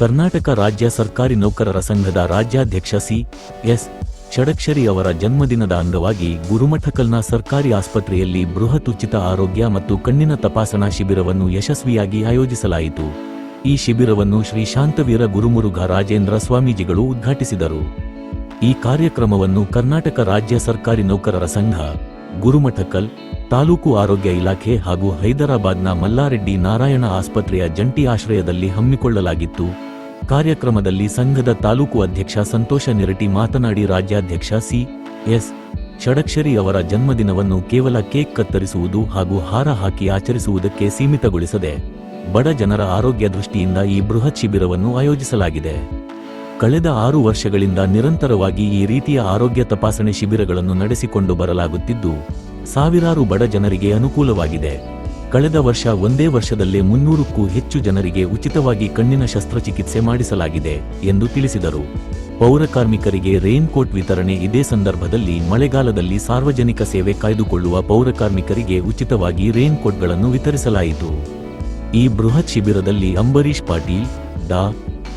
ಕರ್ನಾಟಕ ರಾಜ್ಯ ಸರ್ಕಾರಿ ನೌಕರರ ಸಂಘದ ರಾಜ್ಯಾಧ್ಯಕ್ಷ ಸಿ.ಎಸ್. ಷಡಕ್ಷರಿ ಅವರ ಜನ್ಮದಿನದ ಅಂಗವಾಗಿ ಗುರುಮಠಕಲ್ನ ಸರ್ಕಾರಿ ಆಸ್ಪತ್ರೆಯಲ್ಲಿ ಬೃಹತ್ ಉಚಿತ ಆರೋಗ್ಯ ಮತ್ತು ಕಣ್ಣಿನ ತಪಾಸಣಾ ಶಿಬಿರವನ್ನು ಯಶಸ್ವಿಯಾಗಿ ಆಯೋಜಿಸಲಾಯಿತು. ಈ ಶಿಬಿರವನ್ನು ಶ್ರೀ ಶಾಂತವೀರ ಗುರುಮುರುಘ ರಾಜೇಂದ್ರ ಸ್ವಾಮೀಜಿಗಳು ಉದ್ಘಾಟಿಸಿದರು. ಈ ಕಾರ್ಯಕ್ರಮವನ್ನು ಕರ್ನಾಟಕ ರಾಜ್ಯ ಸರ್ಕಾರಿ ನೌಕರರ ಸಂಘ, ಗುರುಮಠಕಲ್, ತಾಲೂಕು ಆರೋಗ್ಯ ಇಲಾಖೆ ಹಾಗೂ ಹೈದರಾಬಾದ್ನ ಮಲ್ಲಾರೆಡ್ಡಿ ನಾರಾಯಣ ಆಸ್ಪತ್ರೆಯ ಜಂಟಿ ಆಶ್ರಯದಲ್ಲಿ ಹಮ್ಮಿಕೊಳ್ಳಲಾಗಿತ್ತು. ಕಾರ್ಯಕ್ರಮದಲ್ಲಿ ಸಂಘದ ತಾಲೂಕು ಅಧ್ಯಕ್ಷ ಸಂತೋಷ ನಿರಟಿ ಮಾತನಾಡಿ, ರಾಜ್ಯಾಧ್ಯಕ್ಷ ಸಿ.ಎಸ್. ಷಡಕ್ಷರಿ ಅವರ ಜನ್ಮದಿನವನ್ನು ಕೇವಲ ಕೇಕ್ ಕತ್ತರಿಸುವುದು ಹಾಗೂ ಹಾರ ಹಾಕಿ ಆಚರಿಸುವುದಕ್ಕೆ ಸೀಮಿತಗೊಳಿಸದೆ ಬಡ ಜನರ ಆರೋಗ್ಯ ದೃಷ್ಟಿಯಿಂದ ಈ ಬೃಹತ್ ಶಿಬಿರವನ್ನು ಆಯೋಜಿಸಲಾಗಿದೆ. ಕಳೆದ 6 ವರ್ಷಗಳಿಂದ ನಿರಂತರವಾಗಿ ಈ ರೀತಿಯ ಆರೋಗ್ಯ ತಪಾಸಣೆ ಶಿಬಿರಗಳನ್ನು ನಡೆಸಿಕೊಂಡು ಬರಲಾಗುತ್ತಿದ್ದು, ಸಾವಿರಾರು ಬಡ ಜನರಿಗೆ ಅನುಕೂಲವಾಗಿದೆ. ಕಳೆದ ವರ್ಷ ಒಂದೇ ವರ್ಷದಲ್ಲೇ 300ಕ್ಕೂ ಹೆಚ್ಚು ಜನರಿಗೆ ಉಚಿತವಾಗಿ ಕಣ್ಣಿನ ಶಸ್ತ್ರಚಿಕಿತ್ಸೆ ಮಾಡಿಸಲಾಗಿದೆ ಎಂದು ತಿಳಿಸಿದರು. ಪೌರಕಾರ್ಮಿಕರಿಗೆ ರೇನ್ ಕೋಟ್ ವಿತರಣೆ. ಇದೇ ಸಂದರ್ಭದಲ್ಲಿ ಮಳೆಗಾಲದಲ್ಲಿ ಸಾರ್ವಜನಿಕ ಸೇವೆ ಕಾಯ್ದುಕೊಳ್ಳುವ ಪೌರಕಾರ್ಮಿಕರಿಗೆ ಉಚಿತವಾಗಿ ರೇನ್ ಕೋಟ್ಗಳನ್ನು ವಿತರಿಸಲಾಯಿತು. ಈ ಬೃಹತ್ ಶಿಬಿರದಲ್ಲಿ ಅಂಬರೀಶ್ ಪಾಟೀಲ್, ಡಾ.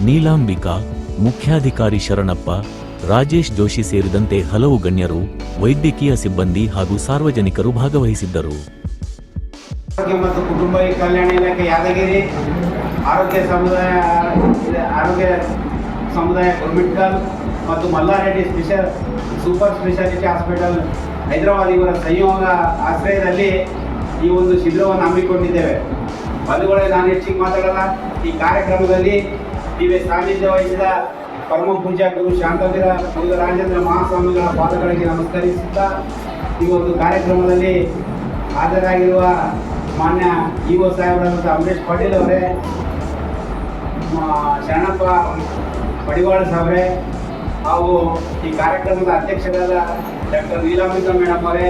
ನೀಲಾಂಬಿಕಾ, ಮುಖ್ಯಾಧಿಕಾರಿ ಶರಣಪ್ಪ, ರಾಜೇಶ್ ಜೋಶಿ ಸೇರಿದಂತೆ ಹಲವು ಗಣ್ಯರು, ವೈದ್ಯಕೀಯ ಸಿಬ್ಬಂದಿ ಹಾಗೂ ಸಾರ್ವಜನಿಕರು ಭಾಗವಹಿಸಿದ್ದರು. ಆರೋಗ್ಯ ಮತ್ತು ಕುಟುಂಬ ಕಲ್ಯಾಣ ಇಲಾಖೆ ಯಾದಗಿರಿ, ಆರೋಗ್ಯ ಸಮುದಾಯ ಗುರುಮಿಠಕಲ್ ಮತ್ತು Mallareddy super speciality hospital Hyderabad ಇವರ ಸಂಯೋಗ ಆಶ್ರಯದಲ್ಲಿ ಈ ಒಂದು ಶಿಬಿರವನ್ನು ಹಮ್ಮಿಕೊಂಡಿದ್ದೇವೆ. ಬಂಧುಗಳೇ, ನಾನು ಹೆಚ್ಚಿಗೆ ಮಾತಾಡಲ್ಲ. ಈ ಕಾರ್ಯಕ್ರಮದಲ್ಲಿ ನೀವೇ ಸಾನ್ನಿಧ್ಯ ವಹಿಸಿದ ಪರಮ ಪೂಜ್ಯ ಗುರು ಶಾಂತವೀರ ರಾಜೇಂದ್ರ ಮಹಾಸ್ವಾಮಿಗಳ ಪಾದಗಳಿಗೆ ನಮಸ್ಕರಿಸುತ್ತಾ, ಈ ಒಂದು ಕಾರ್ಯಕ್ರಮದಲ್ಲಿ ಹಾಜರಾಗಿರುವ ಮಾನ್ಯ ಇಒ ಸಾಹೇಬರಾದಂಥ ಅಂಬರೀಶ್ ಪಾಟೀಲ್ ಅವರೇ, ಶರಣಪ್ಪ ಪಡಿವಾಳ ಸಾಹೇಬ್ರೆ ಹಾಗೂ ಈ ಕಾರ್ಯಕ್ರಮದ ಅಧ್ಯಕ್ಷರಾದ ಡಾಕ್ಟರ್ ನೀಲಾಂಬಿಕಾ ಮೇಡಮ್ ಅವರೇ,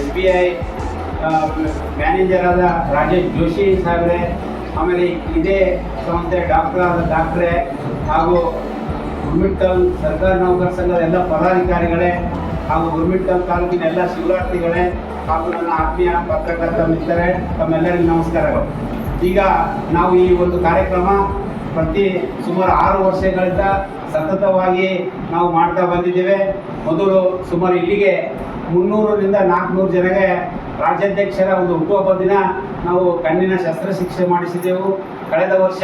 SBI ಮ್ಯಾನೇಜರ್ ಆದ ರಾಜೇಶ್ ಜೋಶಿ ಸಾಹೇಬ್ರೆ, ಆಮೇಲೆ ಇದೇ ಸಂಸ್ಥೆ ಡಾಕ್ಟ್ರೇ ಹಾಗೂ ಗುರುಮಿಠಕಲ್ ಸರ್ಕಾರಿ ನೌಕರ ಸಂಘದ ಎಲ್ಲ ಪದಾಧಿಕಾರಿಗಳೇ ಹಾಗೂ ಗುರುಮಿಠಕಲ್ ತಾಲೂಕಿನ ಎಲ್ಲ ಶಿವರಾರ್ಥಿಗಳೇ ಹಾಗೂ ನನ್ನ ಆತ್ಮೀಯ ಪತ್ರಕರ್ತ ಮಿತ್ರರೇ, ತಮ್ಮೆಲ್ಲರಿಗೂ ನಮಸ್ಕಾರಗಳು. ಈಗ ನಾವು ಈ ಒಂದು ಕಾರ್ಯಕ್ರಮ ಸುಮಾರು 6 ವರ್ಷಗಳಿಂದ ಸತತವಾಗಿ ನಾವು ಮಾಡ್ತಾ ಬಂದಿದ್ದೇವೆ. ಮೊದಲು ಸುಮಾರು ಇಲ್ಲಿಗೆ 300ರಿಂದ 400 ಜನಗೆ ರಾಜ್ಯಾಧ್ಯಕ್ಷರ ಒಂದು ಹುಟ್ಟುಹಬ್ಬ ದಿನ ನಾವು ಕಣ್ಣಿನ ಶಸ್ತ್ರಚಿಕಿತ್ಸೆ ಮಾಡಿಸಿದ್ದೆವು. ಕಳೆದ ವರ್ಷ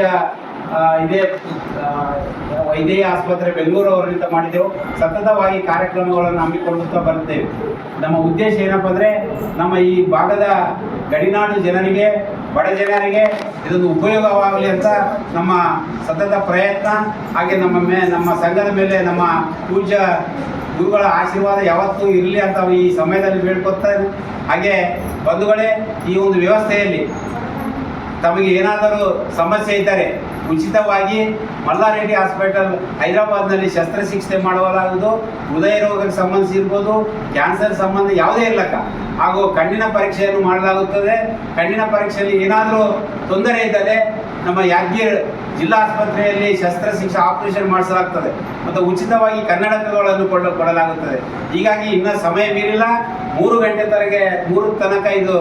ಇದೇ ವೈದ್ಯಕೀಯ ಆಸ್ಪತ್ರೆ ಬೆಂಗಳೂರು ಅವರಿಂದ ಮಾಡಿದೆವು. ಸತತವಾಗಿ ಕಾರ್ಯಕ್ರಮಗಳನ್ನು ಹಮ್ಮಿಕೊಳ್ಳುತ್ತಾ ಬರುತ್ತೇವೆ. ನಮ್ಮ ಉದ್ದೇಶ ಏನಪ್ಪ ಅಂದರೆ, ನಮ್ಮ ಈ ಭಾಗದ ಗಡಿನಾಡು ಜನರಿಗೆ, ಬಡ ಜನರಿಗೆ ಇದೊಂದು ಉಪಯೋಗವಾಗಲಿ ಅಂತ ನಮ್ಮ ಸತತ ಪ್ರಯತ್ನ. ಹಾಗೆ ನಮ್ಮ ಸಂಘದ ಮೇಲೆ ನಮ್ಮ ಪೂಜ್ಯ ಗುರುಗಳ ಆಶೀರ್ವಾದ ಯಾವತ್ತೂ ಇರಲಿ ಅಂತ ಈ ಸಮಯದಲ್ಲಿ ಬೇಡ್ಕೊತಾರೆ. ಹಾಗೆ ಬಂಧುಗಳೇ, ಈ ಒಂದು ವ್ಯವಸ್ಥೆಯಲ್ಲಿ ತಮಗೆ ಏನಾದರೂ ಸಮಸ್ಯೆ ಇದ್ದರೆ ಉಚಿತವಾಗಿ ಮಲ್ಲಾರೆಡ್ಡಿ ಹಾಸ್ಪಿಟಲ್ ಹೈದರಾಬಾದ್ನಲ್ಲಿ ಶಸ್ತ್ರಚಿಕಿತ್ಸೆ ಮಾಡಲಾಗುವುದು. ಹೃದಯ ರೋಗಕ್ಕೆ ಸಂಬಂಧಿಸಿರ್ಬೋದು, ಕ್ಯಾನ್ಸರ್ ಸಂಬಂಧ ಯಾವುದೇ ಇರಲಕ್ಕ, ಹಾಗೂ ಕಣ್ಣಿನ ಪರೀಕ್ಷೆಯನ್ನು ಮಾಡಲಾಗುತ್ತದೆ. ಕಣ್ಣಿನ ಪರೀಕ್ಷೆಯಲ್ಲಿ ಏನಾದರೂ ತೊಂದರೆ ಇದ್ದರೆ ನಮ್ಮ ಯಾದಗಿರಿ ಜಿಲ್ಲಾ ಆಸ್ಪತ್ರೆಯಲ್ಲಿ ಶಸ್ತ್ರಚಿಕಿತ್ಸೆ ಆಪರೇಷನ್ ಮಾಡಿಸಲಾಗ್ತದೆ ಮತ್ತು ಉಚಿತವಾಗಿ ಕನ್ನಡಕಗಳನ್ನು ಕೊಡಲಾಗುತ್ತದೆ. ಹೀಗಾಗಿ ಇನ್ನೂ ಸಮಯ ಮೀರಿಲ್ಲ, 3 ಗಂಟೆ ತನಕ ಇದು